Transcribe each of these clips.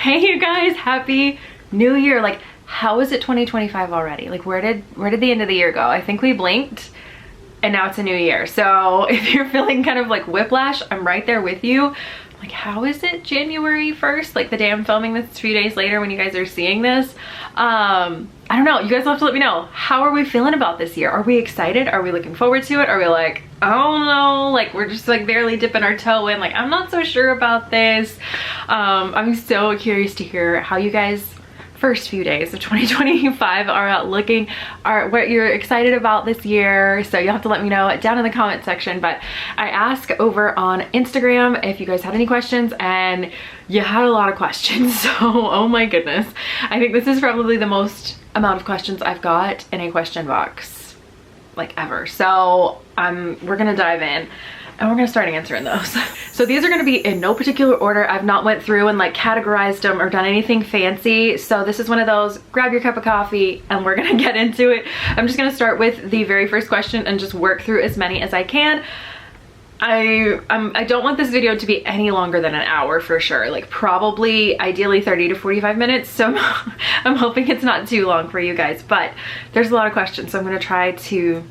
Hey you guys, happy new year. Like, how is it 2025 already? Like, where did the end of the year go? I think we blinked and now it's a new year. So if you're feeling kind of like whiplash, I'm right there with you. Like, how is it January 1st? Like the day I'm filming this, a few days later when you guys are seeing this. I don't know, you guys will have to let me know. How are we feeling about this year? Are we excited? Are we looking forward to it? Are we like, I don't know, like we're just like barely dipping our toe in, like I'm not so sure about this. I'm so curious to hear how you guys first few days of 2025 are looking, what you're excited about this year. So you'll have to let me know down in the comment section. But I asked over on Instagram if you guys had any questions, and you had a lot of questions. So oh my goodness, I think this is probably the most amount of questions I've got in a question box like ever. So we're gonna dive in and we're gonna start answering those. So these are gonna be in no particular order. I've not went through and like categorized them or done anything fancy. So this is one of those, grab your cup of coffee and we're gonna get into it. I'm just gonna start with the very first question and just work through as many as I can. I don't want this video to be any longer than an hour for sure. Like probably ideally 30 to 45 minutes. So I'm hoping it's not too long for you guys, but there's a lot of questions. So I'm gonna try to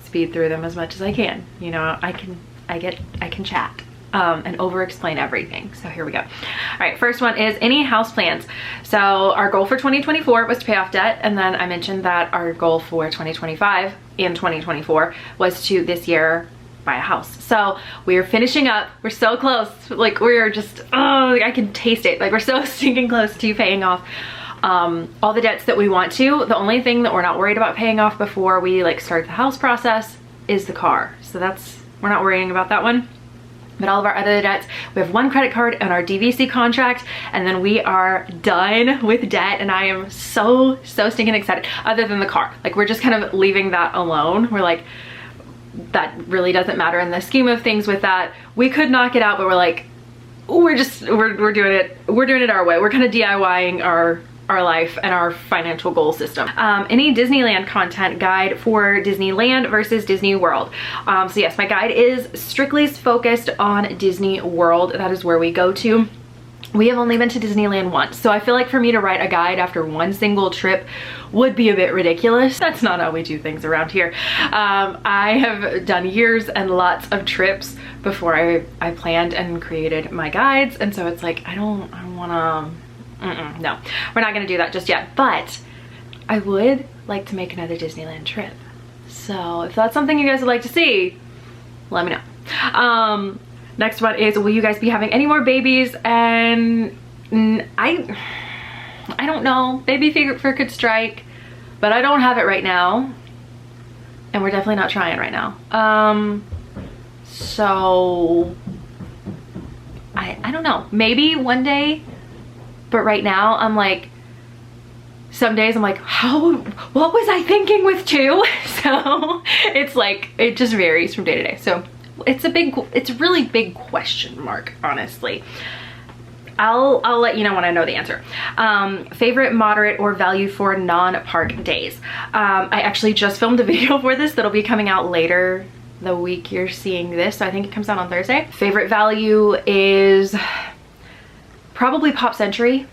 speed through them as much as I can. You know, I can chat and over explain everything. So here we go. All right, first one is any house plans. So our goal for 2024 was to pay off debt, and then I mentioned that our goal for 2025 and 2024 was to this year buy a house. So we're finishing up, we're so close, like we're just, oh, I can taste it, like we're so stinking close to paying off all the debts that we want to. The only thing that we're not worried about paying off before we like start the house process is the car. So we're not worrying about that one. But all of our other debts, we have one credit card and our DVC contract, and then we are done with debt. And I am so stinking excited. Other than the car, like we're just kind of leaving that alone. We're like, that really doesn't matter in the scheme of things with that. We could knock it out, but we're like, we're doing it our way. We're kind of DIYing our life and our financial goal system. Any Disneyland content guide for Disneyland versus Disney World. So yes, my guide is strictly focused on Disney World. That is where we go to. We have only been to Disneyland once, so I feel like for me to write a guide after one single trip would be a bit ridiculous. That's not how we do things around here. I have done years and lots of trips before I planned and created my guides, and so it's like I don't wanna, no, we're not gonna do that just yet. But I would like to make another Disneyland trip. So if that's something you guys would like to see, let me know. Next one is, will you guys be having any more babies? And I don't know, baby fever could strike, but I don't have it right now. And we're definitely not trying right now. So I don't know, maybe one day, but right now I'm like, some days I'm like, what was I thinking with two? So it's like, it just varies from day to day. So it's a really big question mark, honestly. I'll let you know when I know the answer. Favorite moderate or value for non-park days. I actually just filmed a video for this that'll be coming out later the week you're seeing this. So I think it comes out on Thursday. Favorite value is probably Pop Century,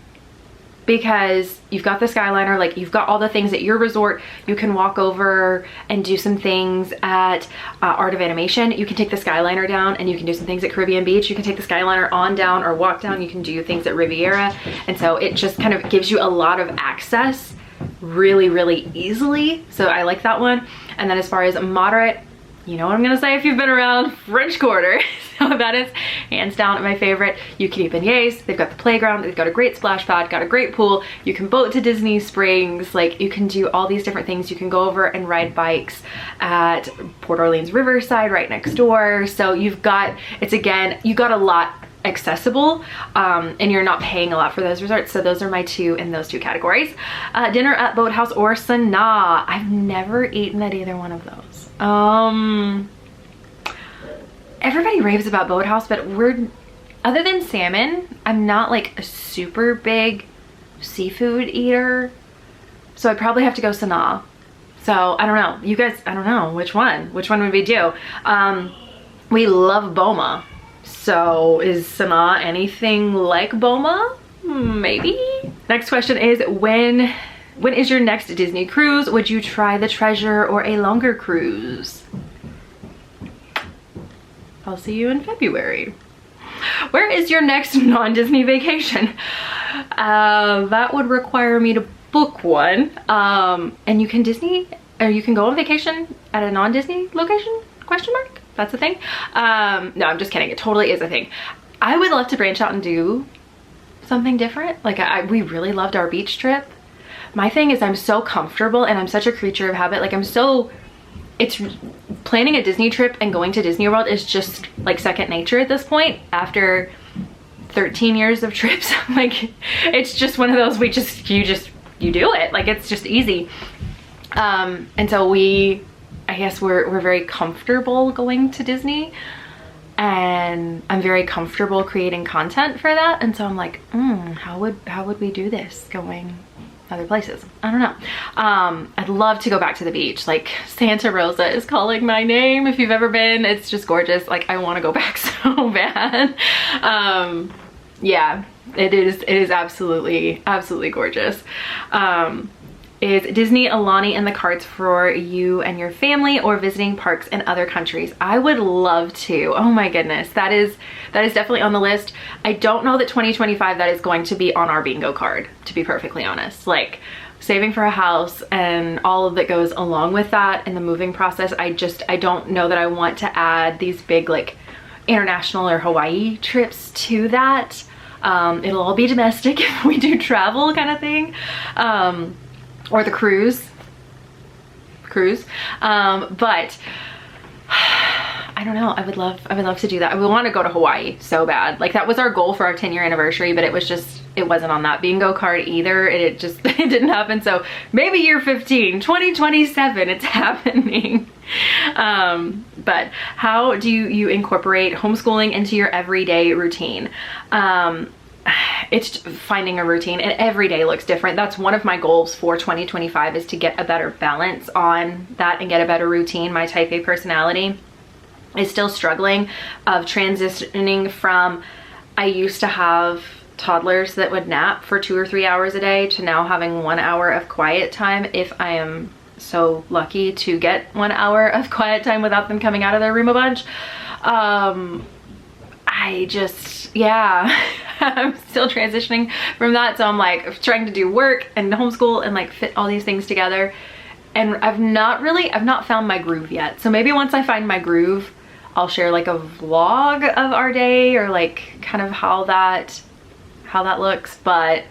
because you've got the Skyliner, like you've got all the things at your resort. You can walk over and do some things at Art of Animation. You can take the Skyliner down and you can do some things at Caribbean Beach. You can take the Skyliner on down or walk down. You can do things at Riviera. And so it just kind of gives you a lot of access really easily. So I like that one. And then as far as moderate, you know what I'm gonna say if you've been around, French Quarter. So that is hands down my favorite. You can eat beignets, they've got the playground, they've got a great splash pad, got a great pool. You can boat to Disney Springs, like you can do all these different things. You can go over and ride bikes at Port Orleans Riverside right next door. So you've got, you got a lot accessible, and you're not paying a lot for those resorts. So those are my two in those two categories. Dinner at Boathouse or Sanaa. I've never eaten at either one of those. Everybody raves about Boathouse, but other than salmon, I'm not like a super big seafood eater. So I'd probably have to go Sanaa. So I don't know, you guys, I don't know which one would we do. We love Boma. So is Sanaa anything like Boma? Maybe. Next question is, when is your next Disney cruise? Would you try the Treasure or a longer cruise? I'll see you in February. Where is your next non-Disney vacation? That would require me to book one. And you can go on vacation at a non-Disney location? Question mark? That's a thing? No, I'm just kidding. It totally is a thing. I would love to branch out and do something different. Like we really loved our beach trip. My thing is I'm so comfortable and I'm such a creature of habit. Like it's planning a Disney trip and going to Disney World is just like second nature at this point after 13 years of trips. Like it's just one of those, you do it. Like it's just easy. And so I guess we're very comfortable going to Disney, and I'm very comfortable creating content for that. And so I'm like, how would we do this going other places? I don't know. I'd love to go back to the beach. Like Santa Rosa is calling my name. If you've ever been, it's just gorgeous. Like I want to go back so bad. Yeah, it is absolutely gorgeous. Is Disney Alani in the cards for you and your family, or visiting parks in other countries? I would love to. Oh my goodness, that is definitely on the list. I don't know that 2025 that is going to be on our bingo card, to be perfectly honest. Like saving for a house and all of that goes along with that and the moving process, I don't know that I want to add these big like international or Hawaii trips to that. It'll all be domestic if we do travel kind of thing. Or the cruise, but I don't know. I would love to do that. We want to go to Hawaii so bad. Like that was our goal for our 10-year anniversary, but it wasn't on that bingo card either. It didn't happen. So maybe year 15, 2027, it's happening. But how do you incorporate homeschooling into your everyday routine? It's finding a routine, and every day looks different. That's one of my goals for 2025, is to get a better balance on that and get a better routine. My type A personality is still struggling of transitioning from, I used to have toddlers that would nap for 2 or 3 hours a day to now having 1 hour of quiet time, if I am so lucky to get 1 hour of quiet time without them coming out of their room a bunch. I'm still transitioning from that. So I'm like trying to do work and homeschool and like fit all these things together. And I've not found my groove yet. So maybe once I find my groove, I'll share like a vlog of our day, or like kind of how that looks. But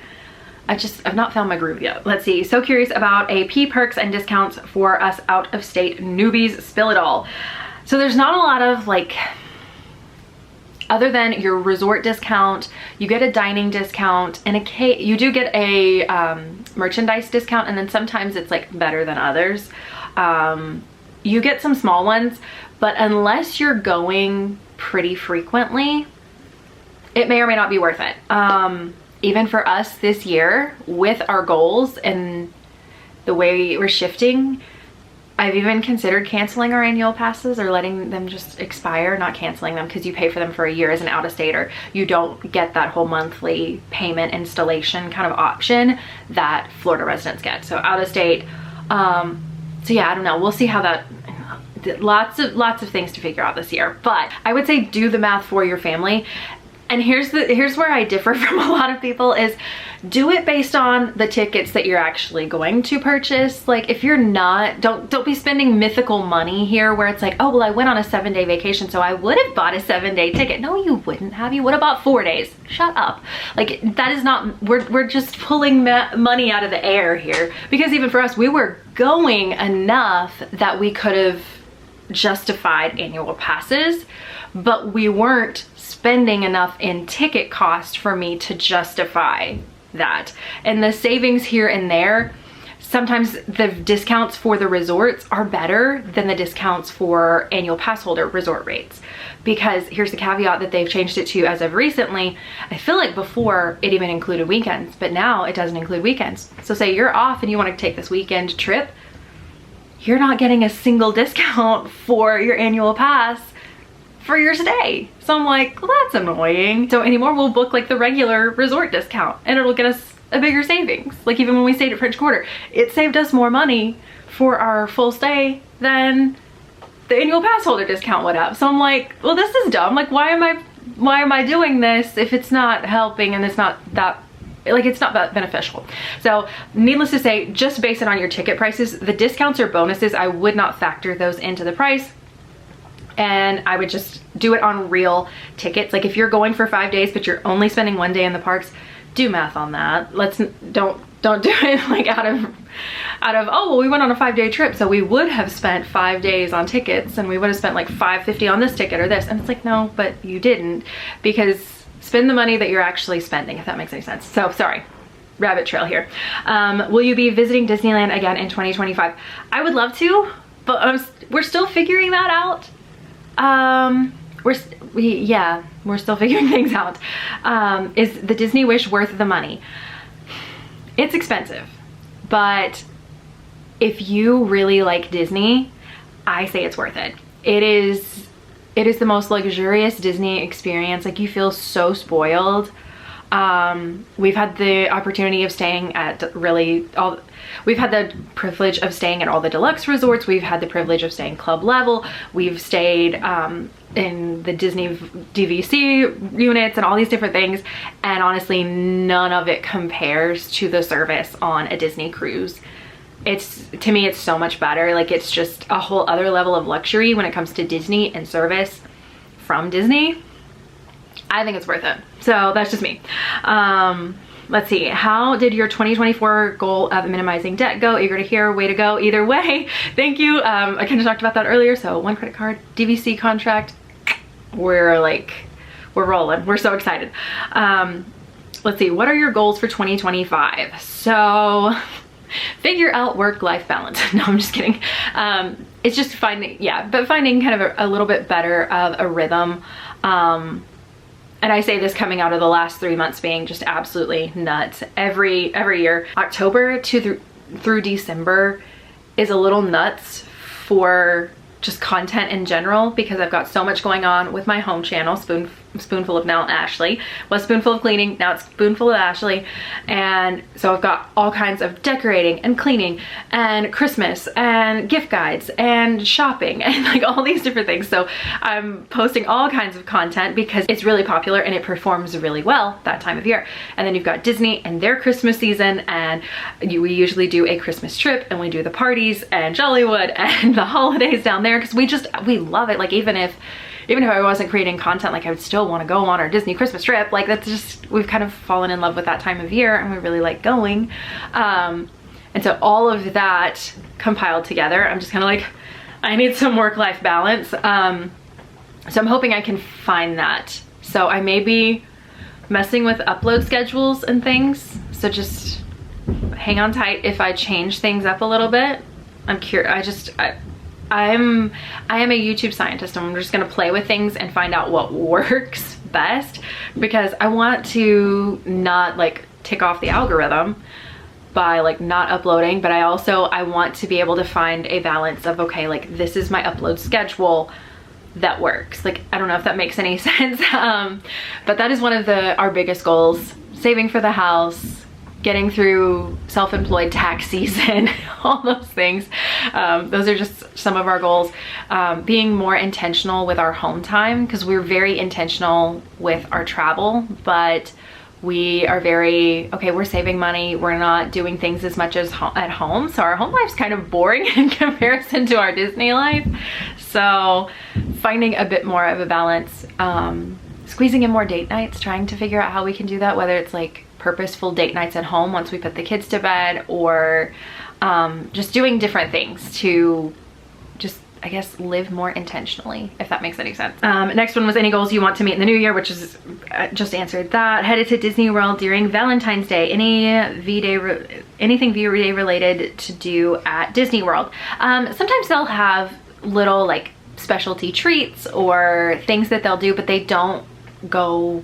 I've not found my groove yet. Let's see. So curious about AP perks and discounts for us out of state newbies. Spill it all. So there's not a lot of like, other than your resort discount, you get a dining discount, and you do get a merchandise discount, and then sometimes it's like better than others. You get some small ones, but unless you're going pretty frequently, it may or may not be worth it. Even for us this year, with our goals and the way we're shifting, I've even considered canceling our annual passes or letting them just expire, not canceling them, because you pay for them for a year as an out-of-stater. You don't get that whole monthly payment installation kind of option that Florida residents get. So out-of-state. So yeah, I don't know. We'll see how that, lots of things to figure out this year. But I would say do the math for your family. And here's where I differ from a lot of people, is do it based on the tickets that you're actually going to purchase. Like if you're not, don't be spending mythical money here where it's like, oh, well, I went on a 7-day vacation, so I would have bought a 7-day ticket. No, you wouldn't have. You would have bought 4 days. Shut up. Like that is not, we're just pulling money out of the air here, because even for us, we were going enough that we could have justified annual passes, but we weren't spending enough in ticket cost for me to justify that. And the savings here and there, sometimes the discounts for the resorts are better than the discounts for annual pass holder resort rates, because here's the caveat that they've changed it to as of recently. I feel like before it even included weekends, but now it doesn't include weekends. So say you're off and you want to take this weekend trip, you're not getting a single discount for your annual pass for your stay. So I'm like, well, that's annoying. So anymore, we'll book like the regular resort discount and it'll get us a bigger savings. Like even when we stayed at French Quarter, it saved us more money for our full stay than the annual pass holder discount would have. So I'm like, well, this is dumb. Like, why am I doing this if it's not helping and it's not that, like, it's not that beneficial. So needless to say, just base it on your ticket prices. The discounts or bonuses, I would not factor those into the price. And I would just do it on real tickets. Like if you're going for 5 days, but you're only spending 1 day in the parks, do math on that. Don't do it like out of, oh, well, we went on a 5-day trip, so we would have spent 5 days on tickets and we would have spent like $5.50 on this ticket or this. And it's like, no, but you didn't, because spend the money that you're actually spending, if that makes any sense. So sorry, rabbit trail here. Will you be visiting Disneyland again in 2025? I would love to, but we're still figuring that out. We're still figuring things out. Is the Disney Wish worth the money? It's expensive, but if you really like Disney, I say it's worth it. It is the most luxurious Disney experience. Like you feel so spoiled. We've had the opportunity of staying at we've had the privilege of staying at all the deluxe resorts. We've had the privilege of staying club level. We've stayed in the Disney DVC units and all these different things. And honestly, none of it compares to the service on a Disney cruise. To me, it's so much better. Like it's just a whole other level of luxury when it comes to Disney and service from Disney. I think it's worth it. So that's just me. Let's see. How did your 2024 goal of minimizing debt go? Eager to hear. Way to go. Either way, thank you. I kind of talked about that earlier. So 1 credit card, DVC contract. We're rolling. We're so excited. Let's see. What are your goals for 2025? So figure out work-life balance. No, I'm just kidding. It's just finding kind of a little bit better of a rhythm. And I say this coming out of the last 3 months being just absolutely nuts. Every year, October through December is a little nuts for just content in general, because I've got so much going on with my home channel, Spoonful of now Ashley. Was Spoonful of Cleaning, now it's Spoonful of Ashley. And so I've got all kinds of decorating and cleaning and Christmas and gift guides and shopping and like all these different things. So I'm posting all kinds of content because it's really popular and it performs really well that time of year. And then you've got Disney and their Christmas season, and we usually do a Christmas trip and we do the parties and Jollywood and the holidays down there, because we love it. Like even if I wasn't creating content, like I would still want to go on our Disney Christmas trip. Like that's just, we've kind of fallen in love with that time of year and we really like going. And so all of that compiled together, I'm just kind of like, I need some work-life balance. So I'm hoping I can find that. So I may be messing with upload schedules and things. So just hang on tight if I change things up a little bit. I'm curious. I am a YouTube scientist, and I'm just gonna play with things and find out what works best, because I want to not like tick off the algorithm by like not uploading, but I want to be able to find a balance of, okay, like this is my upload schedule that works. Like, I don't know if that makes any sense. But that is one of our biggest goals: saving for the house, getting through self-employed tax season, all those things. Those are just some of our goals. Being more intentional with our home time, because we're very intentional with our travel, but we are we're saving money. We're not doing things as much as at home. So our home life's kind of boring in comparison to our Disney life. So finding a bit more of a balance, squeezing in more date nights, trying to figure out how we can do that, whether it's like purposeful date nights at home once we put the kids to bed, or just doing different things to just, I guess, live more intentionally, if that makes any sense. Next one was any goals you want to meet in the new year, which is just answered that. Headed to Disney World during Valentine's Day. Anything V-Day related to do at Disney World? Sometimes they'll have little like specialty treats or things that they'll do, but they don't go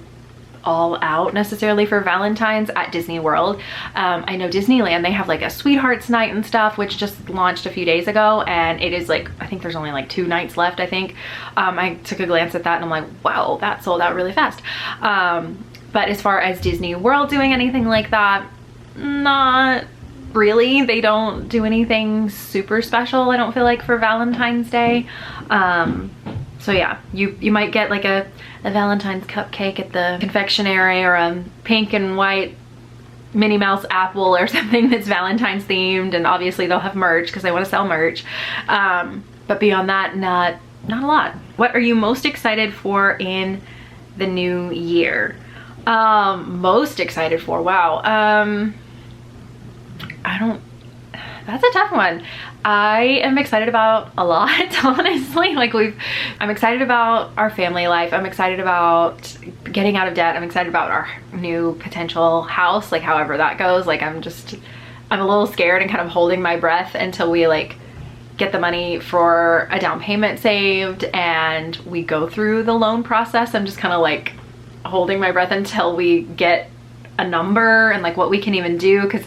all out necessarily for Valentine's at Disney World. I know Disneyland, they have like a Sweethearts Night and stuff, which just launched a few days ago, and it is like, I think there's only like 2 nights left, I think. I took a glance at that and I'm like, wow, that sold out really fast. But as far as Disney World doing anything like that, not really. They don't do anything super special, I don't feel like, for Valentine's Day. So yeah, you might get like a Valentine's cupcake at the confectionery, or a pink and white Minnie Mouse apple or something that's Valentine's themed, and obviously they'll have merch because they want to sell merch. But beyond that, not a lot. What are you most excited for in the new year? Most excited for, wow. That's a tough one. I am excited about a lot, honestly. Like I'm excited about our family life. I'm excited about getting out of debt. I'm excited about our new potential house, like however that goes. Like I'm a little scared and kind of holding my breath until we like get the money for a down payment saved and we go through the loan process. I'm just kind of like holding my breath until we get a number and like what we can even do, because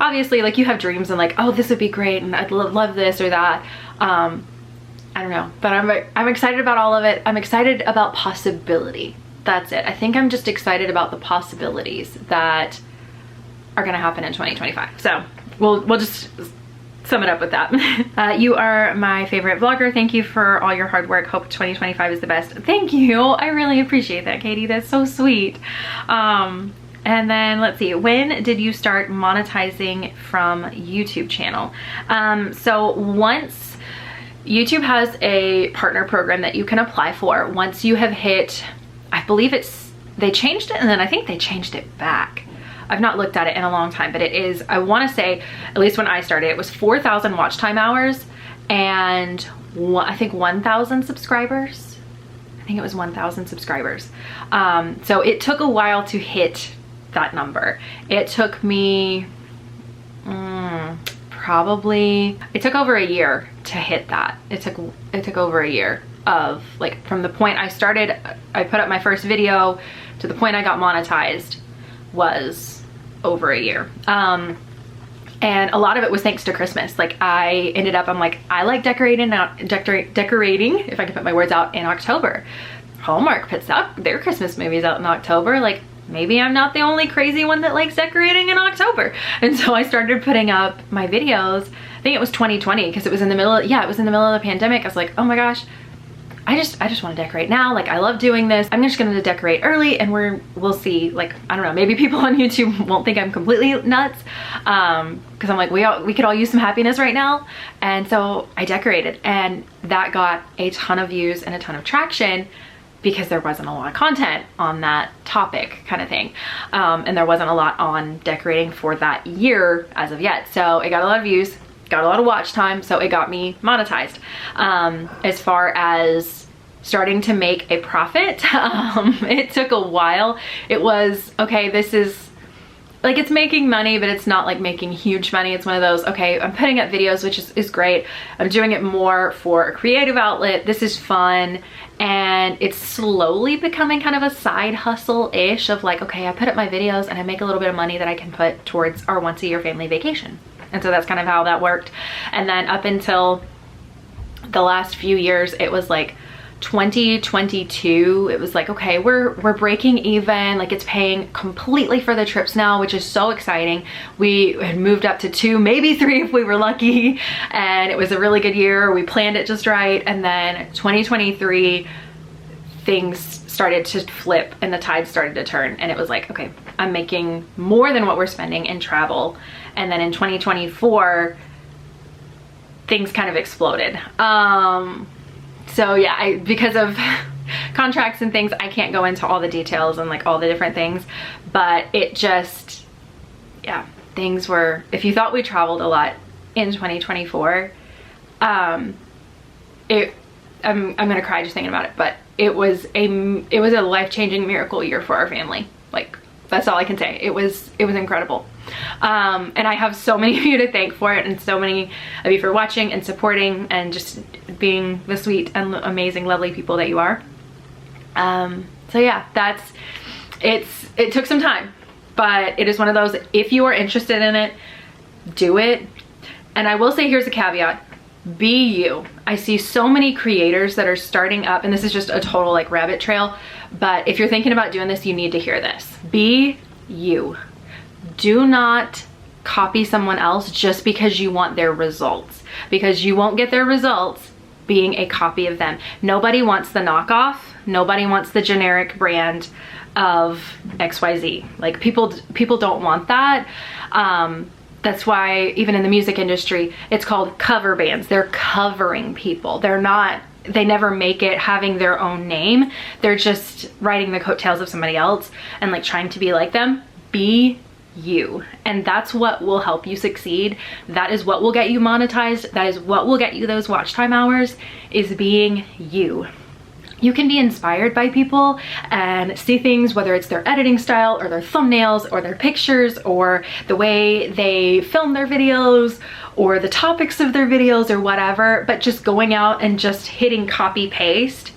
obviously like you have dreams and like, oh, this would be great and I'd love this or that. I don't know, but I'm excited about all of it. I'm excited about possibility. That's it. I think I'm just excited about the possibilities that are gonna happen in 2025. So we'll just sum it up with that. You are my favorite vlogger. Thank you for all your hard work. Hope 2025 is the best. Thank you. I really appreciate that, Katie. That's so sweet. And then let's see, when did you start monetizing from YouTube channel? So once YouTube has a partner program that you can apply for, once you have hit, I believe they changed it and then I think they changed it back. I've not looked at it in a long time, but it is, I want to say, at least when I started, it was 4,000 watch time hours and I think 1,000 subscribers. I think it was 1,000 subscribers. So it took a while to hit that number. It took me it took over a year to hit that. It took over a year of like, from the point I started, I put up my first video to the point I got monetized was over a year. And a lot of it was thanks to Christmas. Like I ended up, I'm like, I like decorating, if I can put my words out, in October. Hallmark puts out their Christmas movies out in October. Like maybe I'm not the only crazy one that likes decorating in October. And so I started putting up my videos. I think it was 2020 because it was in the middle of, it was in the middle of the pandemic. I was like, oh my gosh, I just want to decorate now. Like I love doing this. I'm just going to decorate early and we'll see. Like, I don't know, maybe people on YouTube won't think I'm completely nuts. Cause I'm like, we could all use some happiness right now. And so I decorated and that got a ton of views and a ton of traction, because there wasn't a lot of content on that topic kind of thing. And there wasn't a lot on decorating for that year as of yet. So it got a lot of views, got a lot of watch time, so it got me monetized. As far as starting to make a profit, it took a while. It was, okay, this is, like, it's making money, but it's not like making huge money. It's one of those, okay, I'm putting up videos, which is great. I'm doing it more for a creative outlet. This is fun. And it's slowly becoming kind of a side hustle-ish of like, okay, I put up my videos and I make a little bit of money that I can put towards our once-a-year family vacation. And so that's kind of how that worked. And then up until the last few years, it was like 2022, it was like, okay, we're breaking even, like it's paying completely for the trips now, which is so exciting. We had moved up to 2, maybe 3 if we were lucky, and it was a really good year. We planned it just right. And then 2023, things started to flip and the tide started to turn, and it was like, okay, I'm making more than what we're spending in travel. And then in 2024, things kind of exploded. So yeah, because of contracts and things, I can't go into all the details and like all the different things, but it just, yeah, things were, if you thought we traveled a lot in 2024, I'm gonna cry just thinking about it, but it was a life-changing miracle year for our family. Like, that's all I can say. It was incredible. And I have so many of you to thank for it, and so many of you for watching and supporting and just being the sweet and amazing, lovely people that you are. So yeah, that's it took some time, but it is one of those, if you are interested in it, do it. And I will say, here's a caveat: be you. I see so many creators that are starting up, and this is just a total like rabbit trail, but if you're thinking about doing this, you need to hear this. Be you. Do not copy someone else just because you want their results, because you won't get their results being a copy of them. Nobody wants the knockoff. Nobody wants the generic brand of XYZ. Like people don't want that. That's why even in the music industry, it's called cover bands. They're covering people. They never make it having their own name. They're just riding the coattails of somebody else and like trying to be like them. Be you. And that's what will help you succeed. That is what will get you monetized. That is what will get you those watch time hours, is being you. You can be inspired by people and see things, whether it's their editing style or their thumbnails or their pictures or the way they film their videos or the topics of their videos or whatever, but just going out and just hitting copy paste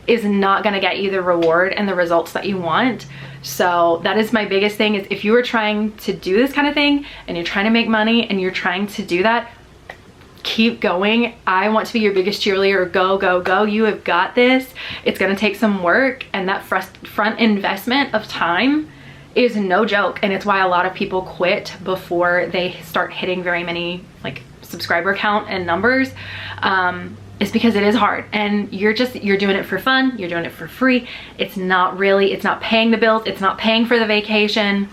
is not going to get you the reward and the results that you want. So that is my biggest thing, is if you are trying to do this kind of thing and you're trying to make money and you're trying to do that, keep going. I want to be your biggest cheerleader. Go, go, go. You have got this. It's going to take some work, and that front investment of time is no joke. And it's why a lot of people quit before they start hitting very many like subscriber count and numbers. Is because it is hard, and you're doing it for fun. You're doing it for free. It's not paying the bills. It's not paying for the vacation,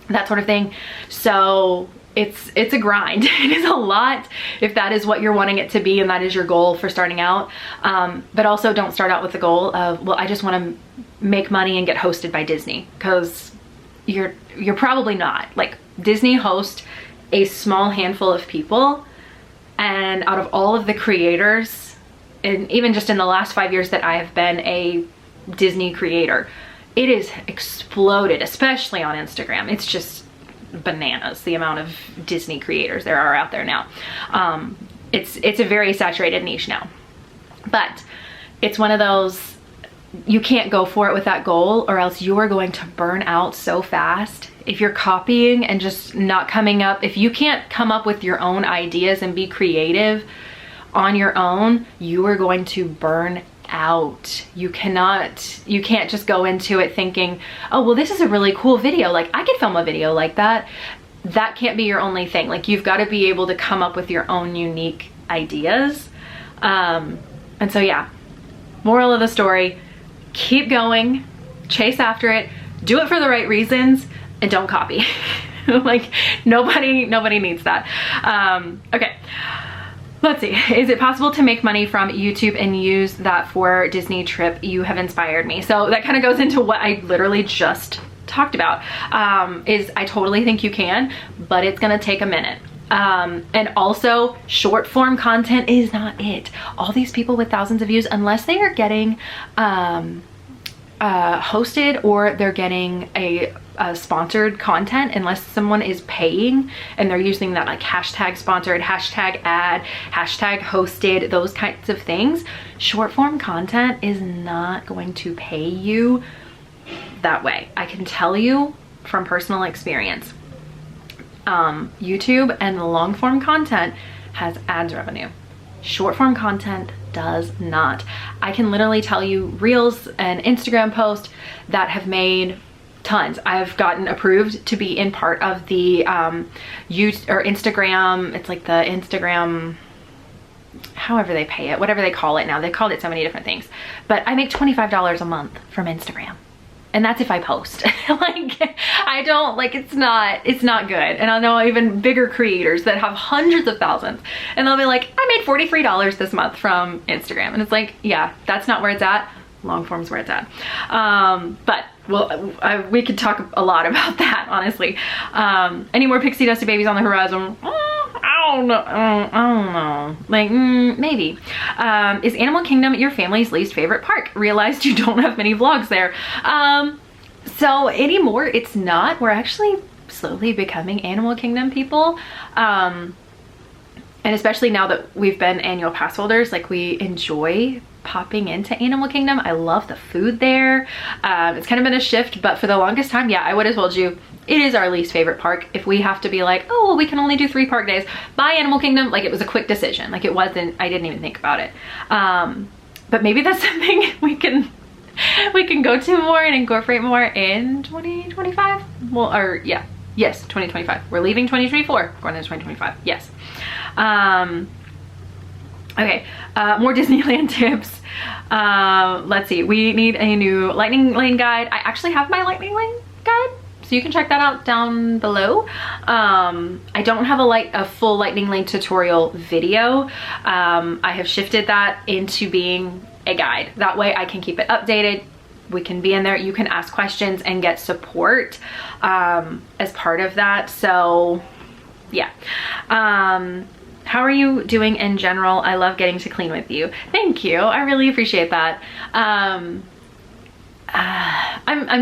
that sort of thing. So it's a grind. It is a lot if that is what you're wanting it to be and that is your goal for starting out. But also don't start out with the goal of, well, I just want to make money and get hosted by Disney, because you're probably not. Like, Disney hosts a small handful of people, and out of all of the creators, and even just in the last 5 years that I have been a Disney creator, it is exploded, especially on Instagram. It's just bananas the amount of Disney creators there are out there now. It's a very saturated niche now, but it's one of those, you can't go for it with that goal, or else you are going to burn out so fast. If you're copying and just not coming up, if you can't come up with your own ideas and be creative on your own, you are going to burn out. You can't just go into it thinking, oh, well, this is a really cool video. Like, I could film a video like that. That can't be your only thing. Like, you've got to be able to come up with your own unique ideas. And so, yeah, moral of the story, keep going, chase after it, do it for the right reasons, and don't copy. Like, nobody needs that. Okay. Let's see. Is it possible to make money from YouTube and use that for Disney trip? You have inspired me. So that kind of goes into what I literally just talked about. Is I totally think you can, but it's going to take a minute. And also, short form content is not it. All these people with thousands of views, unless they are getting hosted or they're getting a sponsored content, unless someone is paying and they're using that like hashtag sponsored, hashtag ad, hashtag hosted, those kinds of things, short form content is not going to pay you that way. I can tell you from personal experience. YouTube and the long form content has ads revenue. Short form content does not. I can literally tell you reels and Instagram posts that have made tons. I've gotten approved to be in part of the YouTube or Instagram. It's like the Instagram, however they pay it, whatever they call it now. They called it so many different things. But I make $25 a month from Instagram. And that's if I post. Like, I don't, like, it's not good. And I know even bigger creators that have hundreds of thousands, and they'll be like, I made $43 this month from Instagram. And it's like, yeah, that's not where it's at. Long form's where it's at. But well, we could talk a lot about that, honestly. Any more pixie dusty babies on the horizon? I don't know. Like, maybe. Is Animal Kingdom your family's least favorite park? Realized you don't have many vlogs there. So anymore, it's not. We're actually slowly becoming Animal Kingdom people. And especially now that we've been annual pass holders, like, we enjoy popping into Animal Kingdom. I love the food there. It's kind of been a shift, but for the longest time, yeah, I would have told you it is our least favorite park. If we have to be like, oh, well, we can only do 3 park days, by Animal Kingdom, like it was a quick decision. Like it wasn't, I didn't even think about it. But maybe that's something we can go to more and incorporate more in 2025. Well, or yeah, yes, 2025. We're leaving 2024, going into 2025. Yes. Okay, more Disneyland tips. Let's see, we need a new lightning lane guide. I actually have my lightning lane guide, so you can check that out down below. I don't have a full lightning lane tutorial video. I have shifted that into being a guide. That way I can keep it updated. We can be in there. You can ask questions and get support as part of that. So yeah. How are you doing in general? I love getting to clean with you. Thank you. I really appreciate that. I'm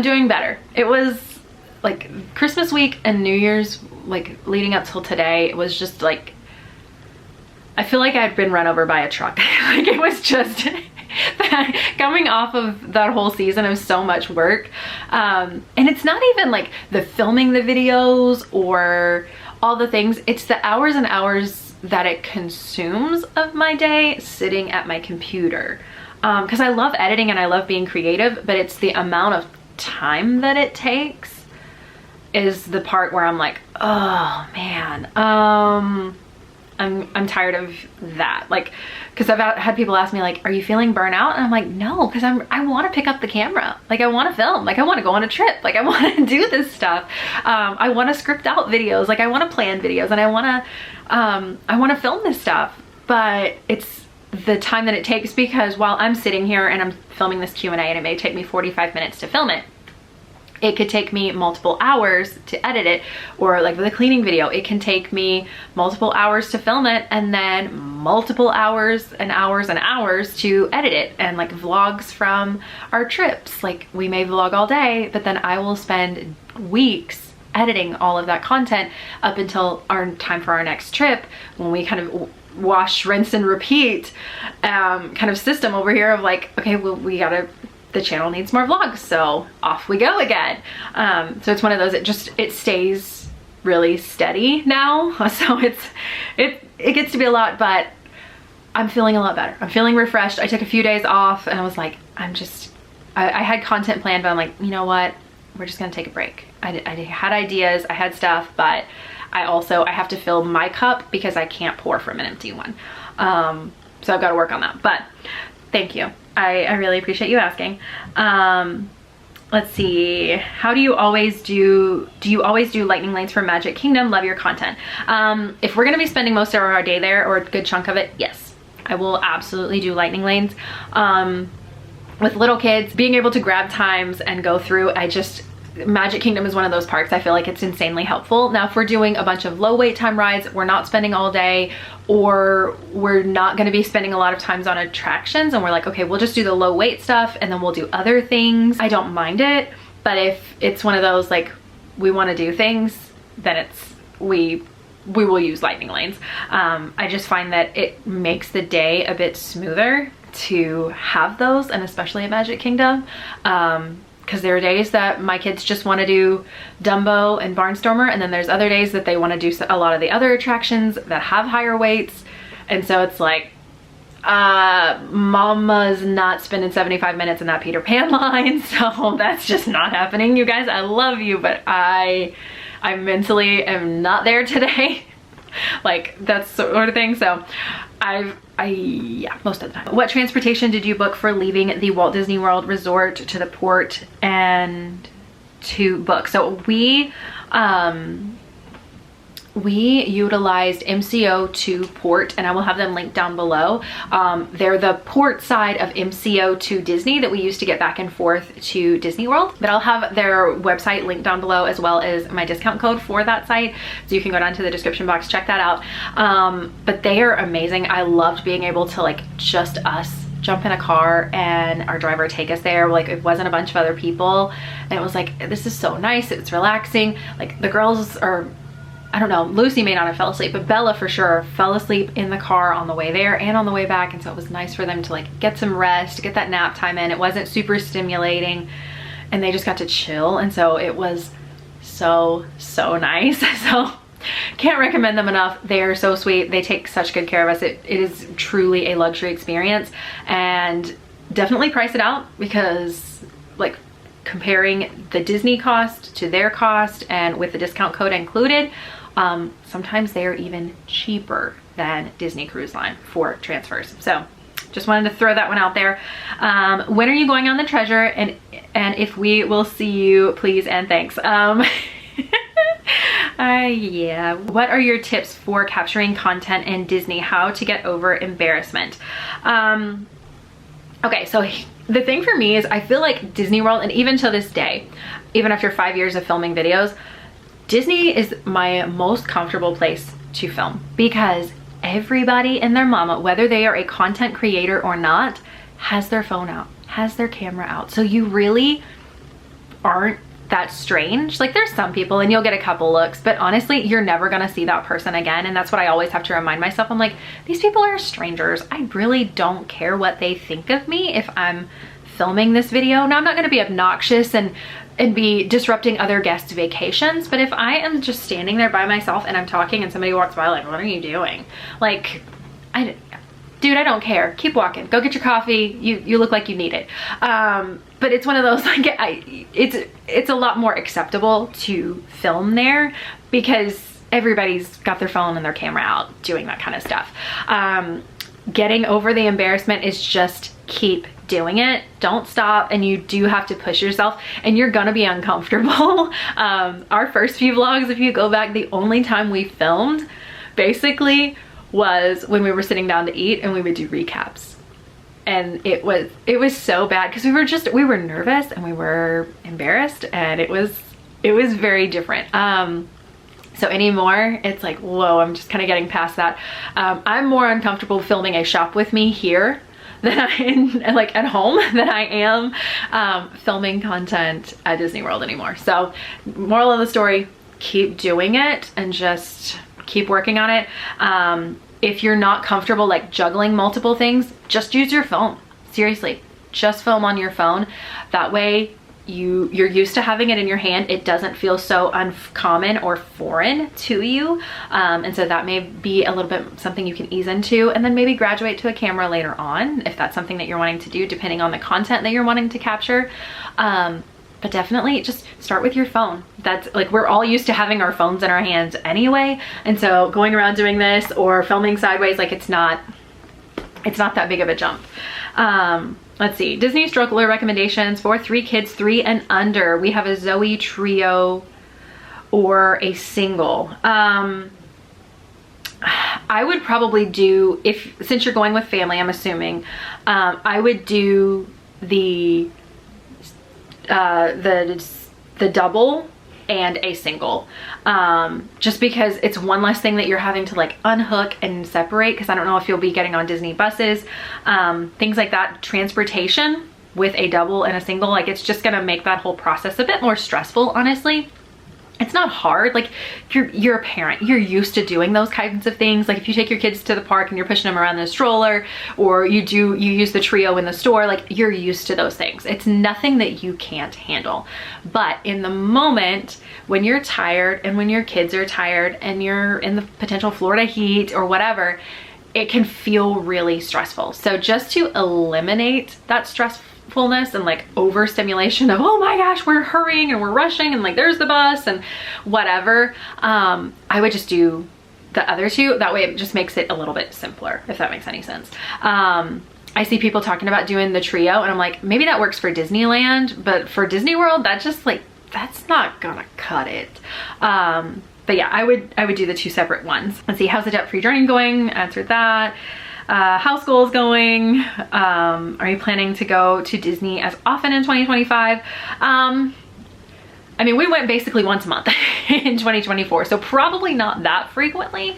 doing better. It was like Christmas week and New Year's, like leading up till today, it was just like, I feel like I'd been run over by a truck. Like it was just coming off of that whole season of so much work. And it's not even like the filming the videos or all the things. It's the hours and hours that it consumes of my day sitting at my computer. Because I love editing and I love being creative, but it's the amount of time that it takes is the part where I'm like, oh man, I'm tired of that. Like, because I've had people ask me like, are you feeling burnout? And I'm like, no, because I want to pick up the camera. Like I want to film, like I want to go on a trip. Like I want to do this stuff. I want to script out videos. Like I want to plan videos and I want to film this stuff, but it's the time that it takes, because while I'm sitting here and I'm filming this Q&A and it may take me 45 minutes to film it, it could take me multiple hours to edit it, or like with a cleaning video, it can take me multiple hours to film it and then multiple hours and hours and hours to edit it. And like vlogs from our trips, like we may vlog all day, but then I will spend weeks editing all of that content up until our time for our next trip, when we kind of wash, rinse, and repeat kind of system over here of like, okay, well, the channel needs more vlogs, so off we go again. So it's one of those, it stays really steady now. So it gets to be a lot, but I'm feeling a lot better. I'm feeling refreshed. I took a few days off and I was like, I had content planned, but I'm like, you know what? We're just gonna take a break. I had ideas, I had stuff, but I have to fill my cup because I can't pour from an empty one. So I've got to work on that, but thank you. I really appreciate you asking. Let's see. How do you always do lightning lanes for Magic Kingdom? Love your content. If we're gonna be spending most of our day there, or a good chunk of it, yes, I will absolutely do lightning lanes. With little kids, being able to grab times and go through, Magic Kingdom is one of those parks I feel like it's insanely helpful. Now if we're doing a bunch of low wait time rides, we're not spending all day, or we're not going to be spending a lot of times on attractions, and we're like, okay, we'll just do the low wait stuff and then we'll do other things, I don't mind it. But if it's one of those like we want to do things, then we will use lightning lanes. I just find that it makes the day a bit smoother to have those, and especially at Magic Kingdom. Because there are days that my kids just want to do Dumbo and Barnstormer, and then there's other days that they want to do a lot of the other attractions that have higher weights. And so it's like, mama's not spending 75 minutes in that Peter Pan line, so that's just not happening. You guys, I love you, but I mentally am not there today. Like that sort of thing. So yeah, most of the time. What transportation did you book for leaving the Walt Disney World Resort to the port and to book? So we utilized MCO to port, and I will have them linked down below. They're the port side of MCO to Disney that we used to get back and forth to Disney World, but I'll have their website linked down below, as well as my discount code for that site, so you can go down to the description box, check that out. But they are amazing. I loved being able to like just us jump in a car and our driver take us there. Like it wasn't a bunch of other people, and it was like, this is so nice, it's relaxing. Like the girls are I don't know, Lucy may not have fell asleep, but Bella for sure fell asleep in the car on the way there and on the way back. And so it was nice for them to like get some rest, get that nap time in. It wasn't super stimulating and they just got to chill. And so it was so nice. So can't recommend them enough. They are so sweet. They take such good care of us. It is truly a luxury experience, and definitely price it out, because like comparing the Disney cost to their cost and with the discount code included, sometimes they are even cheaper than Disney Cruise Line for transfers. So just wanted to throw that one out there. When are you going on the treasure? And if we will see you, please and thanks. Yeah. What are your tips for capturing content in Disney? How to get over embarrassment? Okay, so the thing for me is I feel like Disney World, and even to this day, even after 5 years of filming videos, Disney is my most comfortable place to film, because everybody and their mama, whether they are a content creator or not, has their phone out, has their camera out. So you really aren't that strange. Like there's some people and you'll get a couple looks, but honestly, you're never gonna see that person again. And that's what I always have to remind myself. I'm like, these people are strangers. I really don't care what they think of me if I'm filming this video. Now, I'm not gonna be obnoxious and be disrupting other guests' vacations, but if I am just standing there by myself and I'm talking and somebody walks by like, what are you doing? Like, dude, I don't care. Keep walking. Go get your coffee. You look like you need it. But it's one of those, like, it's a lot more acceptable to film there because everybody's got their phone and their camera out doing that kind of stuff. Getting over the embarrassment is just keep doing it. Don't stop, and you do have to push yourself, and you're gonna be uncomfortable. Our first few vlogs, if you go back, the only time we filmed basically was when we were sitting down to eat and we would do recaps. And it was so bad because we were nervous and we were embarrassed, and it was very different. So anymore, it's like, whoa, I'm just kind of getting past that. I'm more uncomfortable filming a shop with me here than like at home than I am filming content at Disney World anymore. So moral of the story, keep doing it and just keep working on it. If you're not comfortable like juggling multiple things, just use your phone. Seriously, just film on your phone. That way you're used to having it in your hand. It doesn't feel so uncommon or foreign to you. And so that may be a little bit something you can ease into, and then maybe graduate to a camera later on if that's something that you're wanting to do, depending on the content that you're wanting to capture. But definitely just start with your phone. That's like, we're all used to having our phones in our hands anyway. And so going around doing this or filming sideways, like it's not that big of a jump. Let's see, Disney stroller recommendations for 3 kids, 3 and under. We have a Zoe trio or a single. I would probably do, since you're going with family, I'm assuming, I would do the double and a single, just because it's one less thing that you're having to like unhook and separate, because I don't know if you'll be getting on Disney buses, things like that. Transportation with a double and a single, like it's just gonna make that whole process a bit more stressful, honestly. It's not hard. Like you're a parent, you're used to doing those kinds of things. Like if you take your kids to the park and you're pushing them around in a stroller, or you use the trio in the store, like you're used to those things. It's nothing that you can't handle. But in the moment when you're tired and when your kids are tired and you're in the potential Florida heat or whatever, it can feel really stressful. So just to eliminate that stressfulness and like overstimulation of, oh my gosh, we're hurrying and we're rushing and like there's the bus and whatever, I would just do the other 2. That way it just makes it a little bit simpler, if that makes any sense. I see people talking about doing the trio, and I'm like, maybe that works for Disneyland, but for Disney World, that just like, that's not gonna cut it. But yeah, I would do the 2 separate ones. Let's see, how's the debt-free journey going? Answered that. How's goals going? Are you planning to go to Disney as often in 2025? I mean, we went basically once a month in 2024, so probably not that frequently.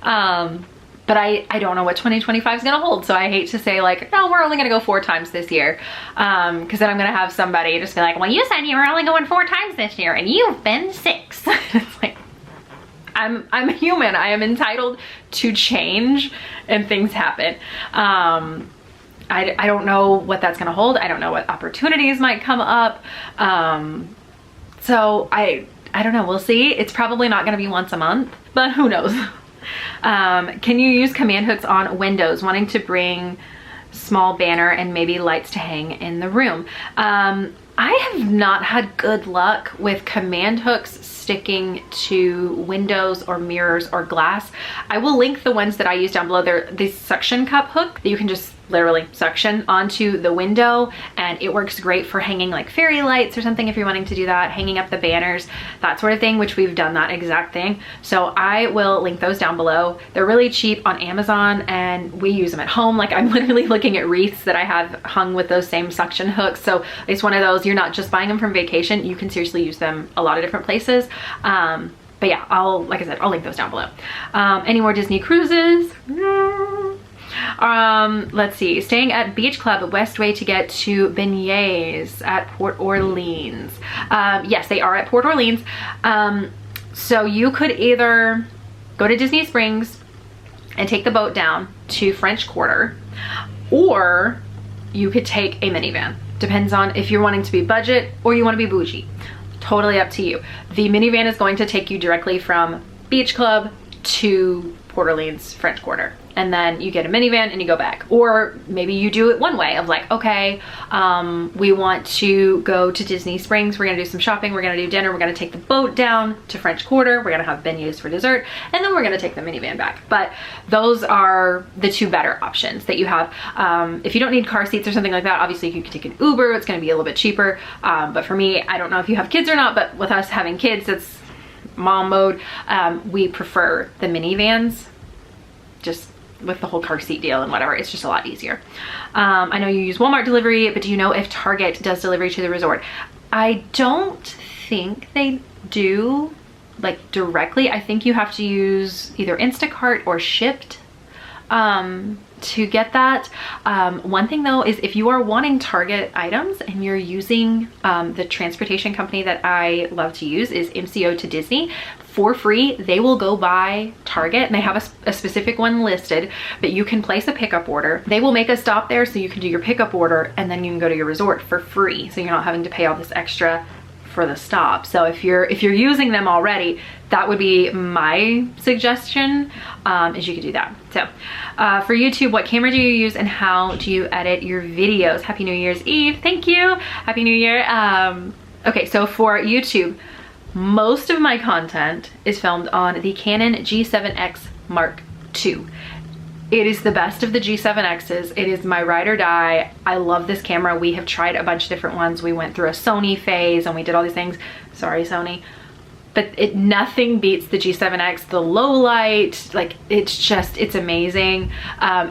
But I don't know what 2025 is gonna hold, so I hate to say like, no, we're only gonna go 4 times this year, because then I'm gonna have somebody just be like, well, you said you were only going 4 times this year and you've been 6. It's like, I'm a human. I am entitled to change, and things happen. I don't know what that's gonna hold. I don't know what opportunities might come up. So I don't know, we'll see. It's probably not gonna be once a month, but who knows? Can you use command hooks on windows, wanting to bring small banner and maybe lights to hang in the room? I have not had good luck with command hooks sticking to windows or mirrors or glass. I will link the ones that I use down below. They're the suction cup hook that you can just literally suction onto the window, and it works great for hanging like fairy lights or something if you're wanting to do that, hanging up the banners, that sort of thing, which we've done that exact thing. So I will link those down below. They're really cheap on Amazon, and we use them at home. Like, I'm literally looking at wreaths that I have hung with those same suction hooks. So it's one of those, you're not just buying them from vacation, you can seriously use them a lot of different places. But yeah, like I said, I'll link those down below. Any more Disney cruises? No. Let's see, staying at Beach Club, best way to get to beignets at Port Orleans. Yes, they are at Port Orleans. So you could either go to Disney Springs and take the boat down to French Quarter, or you could take a minivan. Depends on if you're wanting to be budget or you want to be bougie. Totally up to you. The minivan is going to take you directly from Beach Club to Port Orleans, French Quarter. And then you get a minivan and you go back. Or maybe you do it one way of like, okay, we want to go to Disney Springs, we're gonna do some shopping, we're gonna do dinner, we're gonna take the boat down to French Quarter, we're gonna have beignets for dessert, and then we're gonna take the minivan back. But those are the two better options that you have. If you don't need car seats or something like that, obviously you can take an Uber, it's gonna be a little bit cheaper. But for me, I don't know if you have kids or not, but with us having kids, it's mom mode. We prefer the minivans, just with the whole car seat deal and whatever. It's just a lot easier. I know you use Walmart delivery, but do you know if Target does delivery to the resort? I don't think they do, like directly. I think you have to use either Instacart or Shipt to get that. One thing though is if you are wanting Target items and you're using the transportation company that I love to use is MCO to Disney, for free, they will go by Target, and they have a specific one listed, but you can place a pickup order. They will make a stop there so you can do your pickup order, and then you can go to your resort for free. So you're not having to pay all this extra for the stop. So if you're using them already, that would be my suggestion, is you could do that. So for YouTube, what camera do you use and how do you edit your videos? Happy New Year's Eve. Thank you. Happy New Year. Okay, so for YouTube, most of my content is filmed on the Canon G7X Mark II. It is the best of the G7Xs. It is my ride or die. I love this camera. We have tried a bunch of different ones. We went through a Sony phase and we did all these things. Sorry, Sony. But nothing beats the G7X, the low light, like it's amazing.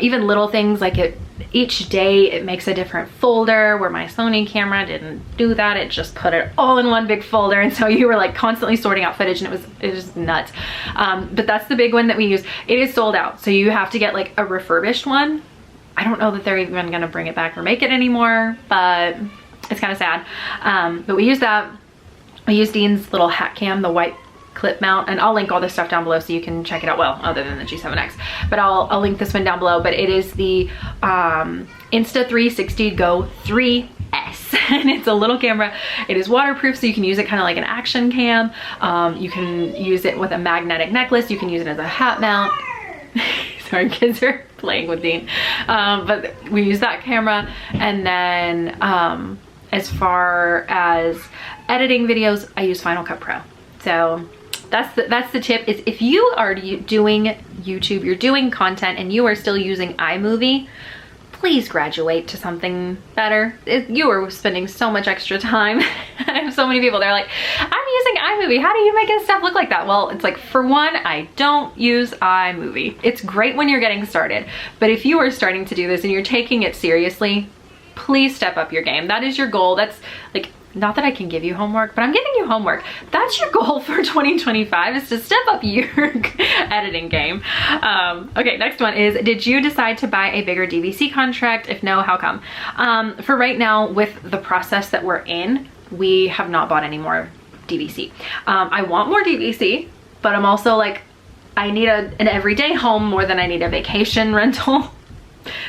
Even little things like each day it makes a different folder, where my Sony camera didn't do that. It just put it all in one big folder, and so you were like constantly sorting out footage, and it was nuts. But that's the big one that we use. It is sold out, so you have to get like a refurbished one. I don't know that they're even gonna bring it back or make it anymore, but it's kind of sad. But we use that. I use Dean's little hat cam, the white clip mount, and I'll link all this stuff down below so you can check it out. Well, other than the G7X, but I'll link this one down below. But it is the Insta360 Go 3S, and it's a little camera. It is waterproof, so you can use it kind of like an action cam. You can use it with a magnetic necklace. You can use it as a hat mount. Sorry, kids are playing with Dean. But we use that camera, and then as far as editing videos, I use Final Cut Pro. So that's the tip, is if you are doing YouTube, you're doing content, and you are still using iMovie, please graduate to something better. You are spending so much extra time. I have so many people, they're like, I'm using iMovie. How do you make this stuff look like that? Well, it's like, for one, I don't use iMovie. It's great when you're getting started, but if you are starting to do this and you're taking it seriously, please step up your game. That is your goal. That's like, not that I can give you homework, but I'm giving you homework. That's your goal for 2025, is to step up your editing game. Okay, next one is, did you decide to buy a bigger DVC contract? If no, how come? For right now, with the process that we're in, we have not bought any more DVC. I want more DVC. but I'm also like, I need an everyday home more than I need a vacation rental.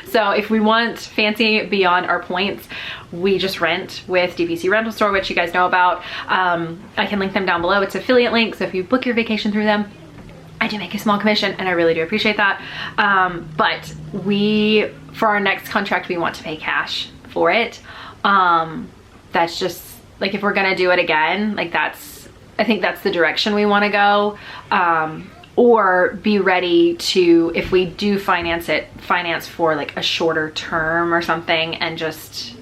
So if we want fancy beyond our points, we just rent with DVC Rental Store, which you guys know about. I can link them down below. It's affiliate link, so if you book your vacation through them, I do make a small commission, and I really do appreciate that. But for our next contract, we want to pay cash for it. That's just like, if we're gonna do it again, like I think that's the direction we want to go. Or be ready to, if we do finance for like a shorter term or something, and just,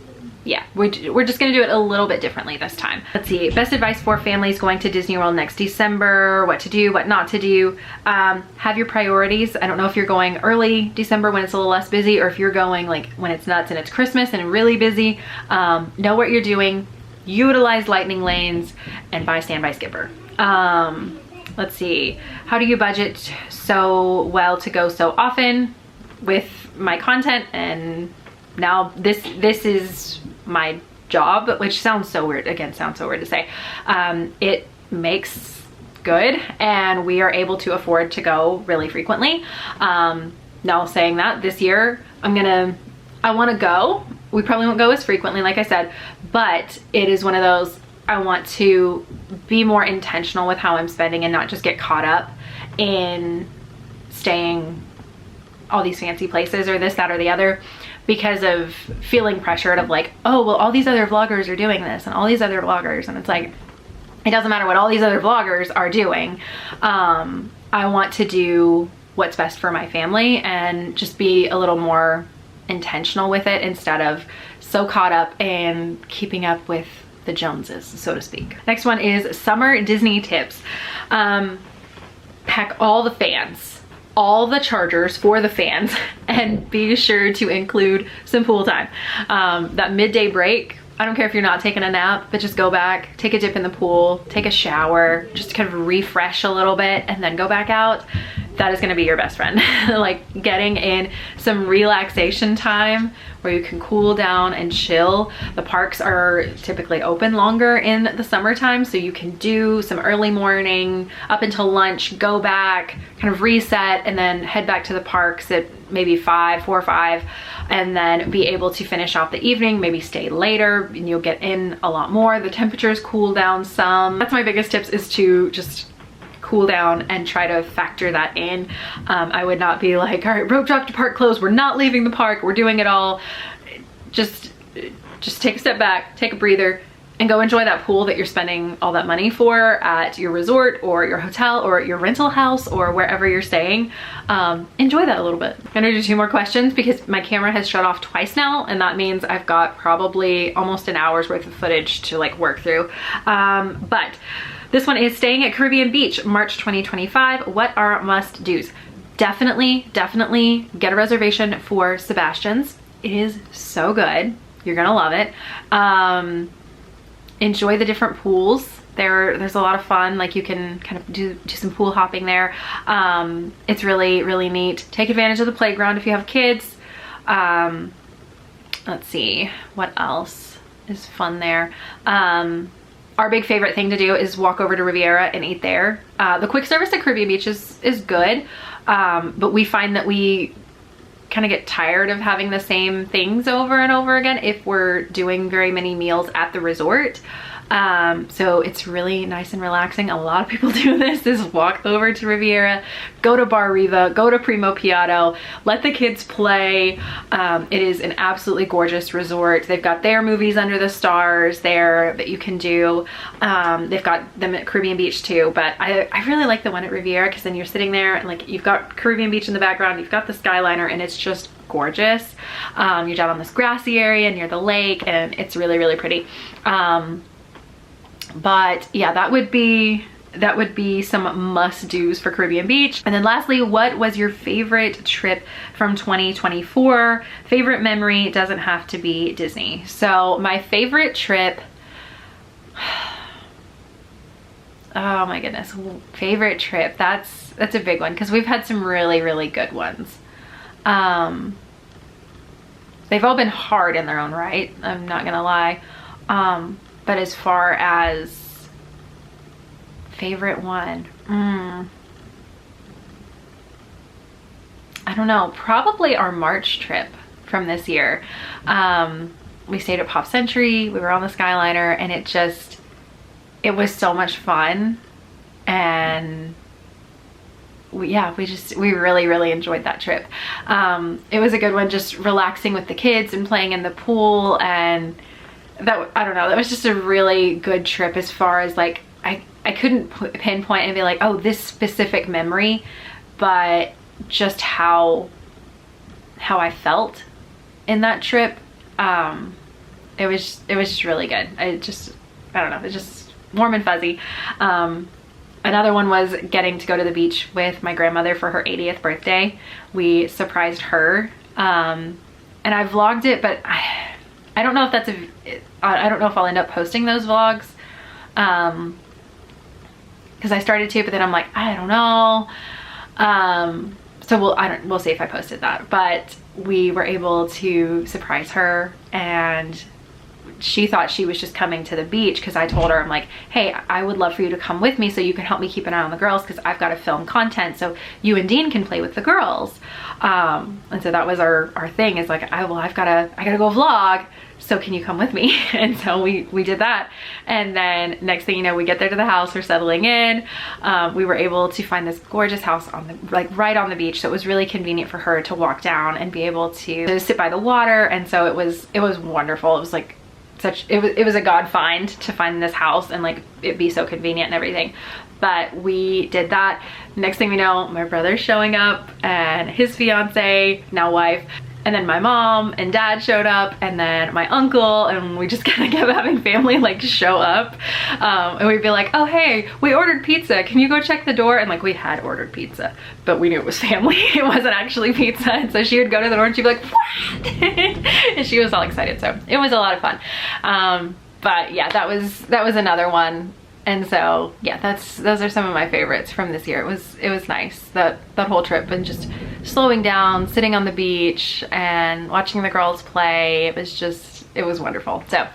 yeah, we're just gonna do it a little bit differently this time. Let's see, best advice for families going to Disney World next December, what to do, what not to do. Have your priorities. I don't know if you're going early December when it's a little less busy, or if you're going like when it's nuts and it's Christmas and really busy. Know what you're doing, utilize lightning lanes, and buy standby skipper. Let's see, how do you budget so well to go so often with my content? And now this is my job, which sounds so weird. Again, sounds so weird to say. It makes good, and we are able to afford to go really frequently. Now saying that, this year I want to go. We probably won't go as frequently, like I said, but it is one of those, I want to be more intentional with how I'm spending and not just get caught up in staying all these fancy places or this, that, or the other, because of feeling pressured of like, oh, well, all these other vloggers are doing this and all these other vloggers. And it's like, it doesn't matter what all these other vloggers are doing. I want to do what's best for my family and just be a little more intentional with it, instead of so caught up in keeping up with the Joneses, so to speak. Next one is summer Disney tips. Pack all the fans, all the chargers for the fans, and be sure to include some pool time. That midday break, I don't care if you're not taking a nap, but just go back, take a dip in the pool, take a shower, just kind of refresh a little bit, and then go back out. That is gonna be your best friend. Like getting in some relaxation time where you can cool down and chill. The parks are typically open longer in the summertime, so you can do some early morning up until lunch, go back, kind of reset, and then head back to the parks at maybe 4 or 5, and then be able to finish off the evening, maybe stay later, and you'll get in a lot more. The temperatures cool down some. That's my biggest tips, is to just cool down and try to factor that in. I would not be like, all right, rope drop to park closed, we're not leaving the park, we're doing it all. Just take a step back, take a breather, and go enjoy that pool that you're spending all that money for at your resort or your hotel or your rental house or wherever you're staying. Enjoy that a little bit. I'm gonna do 2 more questions because my camera has shut off twice now, and that means I've got probably almost an hour's worth of footage to like work through. But this one is staying at Caribbean Beach, March 2025. What are must-dos? Definitely get a reservation for Sebastian's. It is so good. You're gonna love it. Enjoy the different pools. There's a lot of fun. Like you can kind of do some pool hopping there. It's really neat. Take advantage of the playground if you have kids. Let's see, what else is fun there? Our big favorite thing to do is walk over to Riviera and eat there. The quick service at Caribbean Beach is good, but we find that we kind of get tired of having the same things over and over again if we're doing very many meals at the resort. So it's really nice and relaxing. A lot of people do this, is walk over to Riviera, go to Bar Riva, go to Primo Piatto, let the kids play. It is an absolutely gorgeous resort. They've got their movies under the stars there that you can do. They've got them at Caribbean Beach too, but I really like the one at Riviera because then you're sitting there and like you've got Caribbean Beach in the background, you've got the Skyliner, and it's just gorgeous. You're down on this grassy area near the lake, and it's really pretty. But yeah, that would be some must-dos for Caribbean Beach. And then lastly, what was your favorite trip from 2024? Favorite memory doesn't have to be Disney. So my favorite trip, oh my goodness, favorite trip, that's a big one because we've had some really good ones. They've all been hard in their own right, I'm not gonna lie. But as far as favorite one, I don't know, probably our March trip from this year. We stayed at Pop Century, we were on the Skyliner, and it was so much fun. And we really enjoyed that trip. It was a good one, just relaxing with the kids and playing in the pool, and I don't know, that was just a really good trip as far as like, I couldn't pinpoint and be like, oh, this specific memory, but just how I felt in that trip. It was just really good. I don't know, it's just warm and fuzzy. Another one was getting to go to the beach with my grandmother for her 80th birthday. We surprised her, and I vlogged it, but I don't know if I don't know if I'll end up posting those vlogs, because I started to, but then I'm like, I don't know. So we'll see if I posted that. But we were able to surprise her, and she thought she was just coming to the beach because I told her, I'm like, hey, I would love for you to come with me so you can help me keep an eye on the girls, because I've got to film content so you and Dean can play with the girls. And so that was our thing, is like, I gotta go vlog, so can you come with me? And so we did that. And then next thing you know, we get there to the house, we're settling in. We were able to find this gorgeous house right on the beach, so it was really convenient for her to walk down and be able to sit by the water. And so it was wonderful. It was like it was a God find to find this house and like it be so convenient and everything. But we did that. Next thing we know, my brother's showing up and his fiance, now wife, and then my mom and dad showed up, and then my uncle, and we just kind of kept having family like show up. And we'd be like, oh hey, we ordered pizza, can you go check the door? And like, we had ordered pizza, but we knew it was family. It wasn't actually pizza. And so she would go to the door and she'd be like, what? And she was all excited. So it was a lot of fun. But yeah, that was another one. And so yeah, those are some of my favorites from this year. It was nice, that whole trip, and just slowing down, sitting on the beach and watching the girls play. It was wonderful. So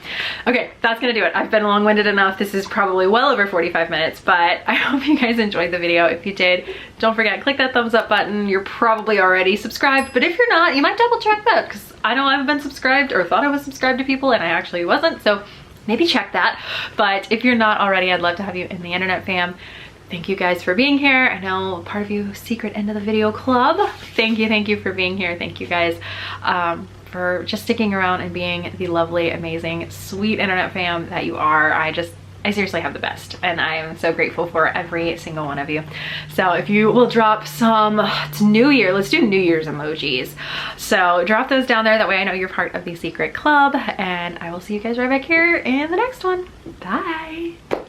okay, that's gonna do it. I've been long-winded enough. This is probably well over 45 minutes, but I hope you guys enjoyed the video. If you did, don't forget, click that thumbs up button. You're probably already subscribed, but if you're not, you might double check that, because I know I haven't been subscribed, or thought I was subscribed to people and I actually wasn't. So maybe check that. But if you're not already, I'd love to have you in the internet fam. Thank you guys for being here. I know part of you secret end of the video club. Thank you for being here. Thank you guys for just sticking around and being the lovely, amazing, sweet internet fam that you are. I seriously have the best, and I am so grateful for every single one of you. So if you will drop some, it's New Year, let's do New Year's emojis. So drop those down there, that way I know you're part of the secret club, and I will see you guys right back here in the next one. Bye.